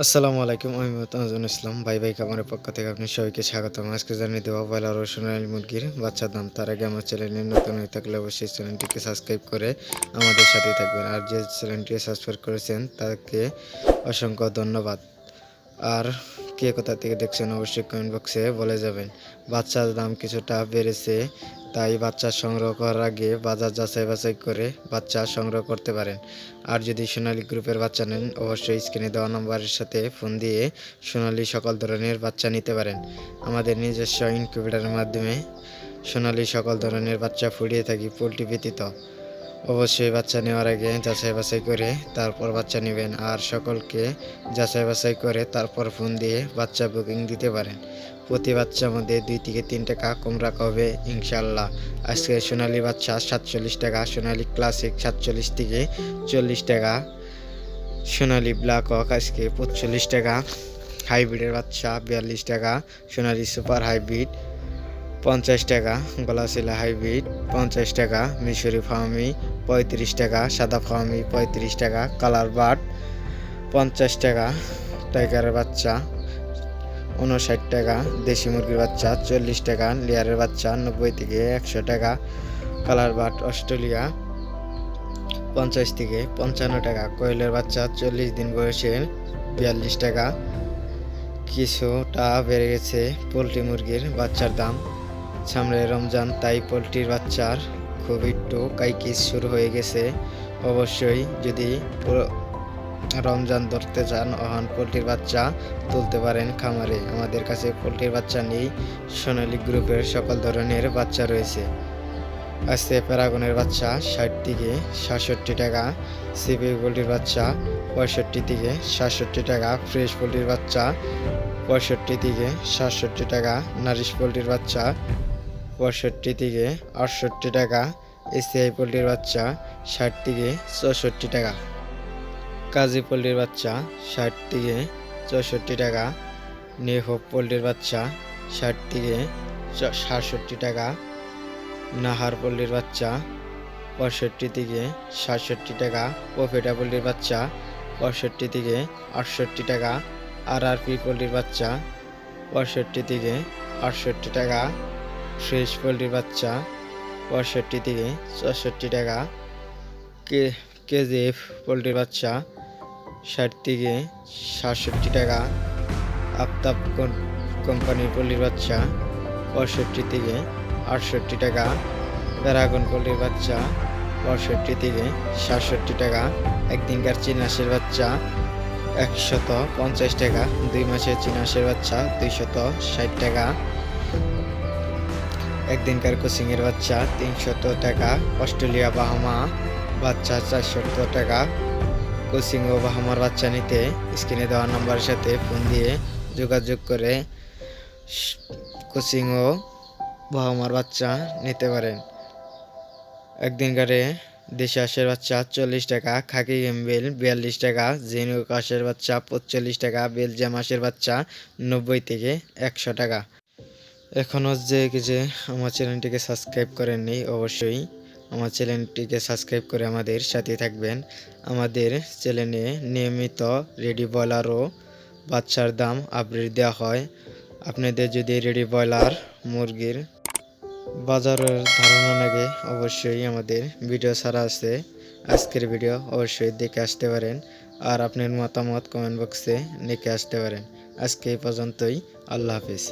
আসসালামু আলাইকুম। আমি তাজুল ইসলাম। ভাই খামারের পক্ষ থেকে আপনি সবাইকে স্বাগতম। আজকে জানিয়ে দেবো ব্রয়লার ও সোনালী মুরগির বাচ্চার দাম। তার আগে আমার চ্যানেলে নতুন হয়ে থাকলে অবশ্যই চ্যানেলটিকে সাবস্ক্রাইব করে আমাদের সাথেই থাকবেন। আর যে চ্যানেলটি সাবস্ক্রাইব করেছেন তাকে অসংখ্য ধন্যবাদ। আর কে কোথা থেকে দেখছেন অবশ্যই কমেন্ট বক্সে বলে যাবেন। বাচ্চার দাম কিছুটা বেড়েছে, তাই বাচ্চা সংগ্রহ করার আগে বাজার যাচাই বাছাই করে বাচ্চা সংগ্রহ করতে পারেন। আর যদি সোনালী গ্রুপের বাচ্চা নেন অবশ্যই স্ক্রিনে দেওয়া নম্বরের সাথে ফোন দিয়ে সোনালী সকল ধরনের বাচ্চা নিতে পারেন। আমাদের নিজস্ব ইনকিউবেটরের মাধ্যমে সোনালী সকল ধরনের বাচ্চা ফুটিয়ে থাকি পোলট্রি ব্যতীত। অবশ্যই বাচ্চা নেওয়ার আগে যাচাই বাছাই করে তারপর বাচ্চা নেবেন। আর সকলকে যাচাই বাছাই করে তারপর ফোন দিয়ে বাচ্চা বুকিং দিতে পারেন। প্রতি বাচ্চার মধ্যে 2 থেকে 3 টাকা কম রাখা হবে ইনশাল্লাহ। আজকে সোনালী বাচ্চা 47 টাকা, সোনালী ক্লাসিক 47 থেকে 40 টাকা, সোনালী ব্ল্যাক হক আজকে 45 টাকা, হাইব্রিডের বাচ্চা 42 টাকা, সোনালী সুপার হাইব্রিড 50 টাকা, গলাশিলা হাইব্রিড 50 টাকা, মিশরি ফার্মি 35 টাকা, সাদা ফার্মি 35 টাকা, কালার বার্ড 50 টাকা, টাইগারের বাচ্চা 59 টাকা, দেশি মুরগির বাচ্চা 40 টাকা, লেয়ারের বাচ্চা 90 থেকে 100 টাকা, কালার বার্ড অস্ট্রেলিয়া 50 থেকে 55 টাকা, কোয়েলের বাচ্চা 40 দিন বয়সের 42 টাকা। কিছুটা বেড়ে গেছে পোলট্রি মুরগির বাচ্চার দাম। সামনে রমজান, তাই পোলট্রির বাচ্চার খুব একটু কাইকিস শুরু হয়ে গেছে। অবশ্যই যদি রমজান ধরতে চান অহন পোলট্রির বাচ্চা তুলতে পারেন খামারে। আমাদের কাছে পোলট্রির বাচ্চা নেই, সোনালী গ্রুপের সকল ধরনের বাচ্চা রয়েছে। আজকে প্যারাগনের বাচ্চা 60 থেকে 67 টাকা, সিপি পোলট্রির বাচ্চা 65 থেকে 67 টাকা, ফ্রেশ পোলট্রির বাচ্চা 65 থেকে 67 টাকা, নারিশ পোলট্রির বাচ্চা 65 থেকে 68 টাকা, এসিআই পোলট্রির বাচ্চা 60 থেকে 64 টাকা, কাজী পোলট্রির বাচ্চা 60 থেকে 64 টাকা, নিউ হোপ পোলট্রির বাচ্চা 60 থেকে 67 টাকা, নাহার পোলট্রির বাচ্চা 65 থেকে 67 টাকা, প্রফিটা পোলট্রির বাচ্চা 65 থেকে 68 টাকা, আরআরপি পোলট্রির বাচ্চা 65 থেকে 68 টাকা, ফ্রেশ পোলট্রির বাচ্চা 65 থেকে 64 টাকা, কেজিএফ পোলট্রির বাচ্চা 60 থেকে 67 টাকা, আফতাব কোম্পানির পোলট্রির বাচ্চা 65 থেকে 68 টাকা, প্যারাগন পোলট্রির বাচ্চা 65 থেকে 67 টাকা, একদিনকার চীনাশের বাচ্চা 150 টাকা, 2 মাসের চীনাশের বাচ্চা 260 টাকা, একদিনকার কোচিংয়ের বাচ্চা 300 টাকা, অস্ট্রেলিয়া বাহামা বাচ্চা 400 টাকা। কোচিং ও বাহামার বাচ্চা নিতে স্ক্রিনে দেওয়া নম্বরের সাথে ফোন দিয়ে যোগাযোগ করে কোচিং ও বাহামার বাচ্চা নিতে পারেন। একদিনকারে দেশি হাঁসের বাচ্চা 40 টাকা, খাকি গেম্বেল 42 টাকা, জেনুক হাঁসের বাচ্চা 45 টাকা, বেলজিয়াম হাঁসের বাচ্চা 90 থেকে 100 টাকা। এখনও যে আমার চ্যানেলটিকে সাবস্ক্রাইব করেননি অবশ্যই আমার চ্যানেলটিকে সাবস্ক্রাইব করে আমাদের সাথে থাকবেন। আমাদের চ্যানেলে নিয়মিত রেডি ব্রয়লার ও বাচ্চার দাম আপডেট দেওয়া হয়। আপনাদের যদি রেডি ব্রয়লার মুরগির বাজারের ধারণা লাগে অবশ্যই আমাদের ভিডিও ছাড়া আছে, আজকের ভিডিও অবশ্যই দেখে আসতে পারেন। আর আপনার মতামত কমেন্ট বক্সে লিখে আসতে পারেন। আজকে এই পর্যন্তই, আল্লাহ হাফিজ।